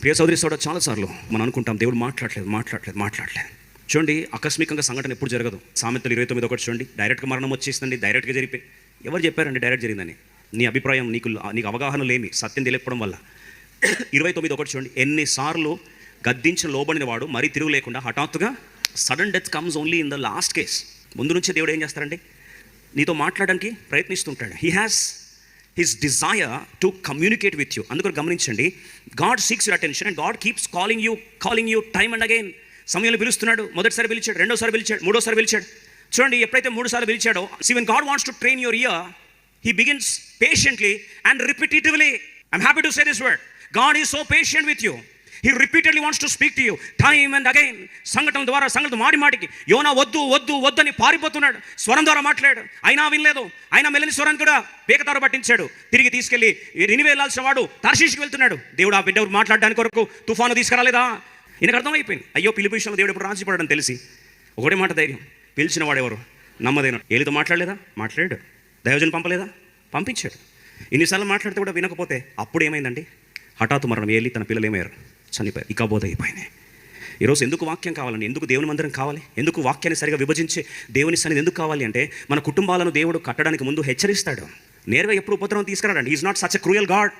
ప్రియ సోదరి సోదరు, చాలాసార్లు మనం అనుకుంటాం దేవుడు మాట్లాడలేదు. చూడండి, ఆకస్మికంగా సంఘటన ఎప్పుడు జరగదు. సామెతలు 29:1 చూడండి, డైరెక్ట్గా మరణం వచ్చేసిందండి, డైరెక్ట్గా జరిగిపోయి. ఎవరు చెప్పారండి డైరెక్ట్ జరిగిందని? నీ అభిప్రాయం, నీకు అవగాహన లేమి, సత్యం తెలియకపోవడం వల్ల. 29:1 చూడండి, ఎన్నిసార్లు గద్దించిన లోబడిన వాడు మరీ తిరుగు లేకుండా హఠాత్తుగా sudden death comes only in the last case. ముందు నుంచే దేవుడు ఏం చేస్తారండి, నీతో మాట్లాడడానికి ప్రయత్నిస్తుంటాడు. He has his desire to communicate with you. అందుకని గమనించండి, God seeks your attention and God keeps calling you time and again. సమయంలో పిలుస్తున్నాడు. మొదటిసారి పిలిచాడు, రెండోసారి పిలిచాడు, మూడోసారి పిలిచాడు. చూడండి, ఎప్పుడైతే 3 సార్లు పిలిచాడో, when God wants to train your ear, he begins patiently and repetitively. I'm happy to say this word. God is so patient with you. He repeatedly wants to speak to you time and again. సంఘటనల ద్వారా మాటికి యోనా వద్దు అని పారిపోతున్నాడు. స్వరం ద్వారా మాట్లాడాడు, అయినా వినలేదు. అయినా మెల్లని స్వరం కూడా పేకతారు పట్టించాడు. తిరిగి తీసుకెళ్లి నినివే వెళ్ళాల్సిన వాడు తర్షీషుకి వెళ్తున్నాడు. దేవుడు ఆ బిడ్డ మాట్లాడడానికి కొరకు తుఫాను తీసుకురాలేదా? ఈయనకు అర్థమైపోయింది, అయ్యో పిలుపు విషయంలో దేవుడు ఎప్పుడు రాజీపడని తెలిసి ఒకటే మాట ధైర్యం, పిలిచిన వాడెవరు? నమ్మదైన. ఏలితో మాట్లాడాడు. దైవజన్ పంపించాడు. ఇన్నిసార్లు మాట్లాడితే కూడా వినకపోతే అప్పుడు ఏమైందండి? హఠాత్తు మరణం. ఏలి తన పిల్లలు ఏమయ్యారు? చనిపోయారు. ఇక బోధ అయిపోయినాయి. ఈరోజు ఎందుకు వాక్యం కావాలండి? ఎందుకు దేవుని మందిరం కావాలి? ఎందుకు వాక్యాన్ని సరిగా విభజించే దేవుని సన్నిధి ఎందుకు కావాలి అంటే, మన కుటుంబాలను దేవుడు కట్టడానికి ముందు హెచ్చరిస్తాడు. నేరుగా ఎప్పుడు ఉపద్రవం తీసుకురాడండి. Is not such a cruel God.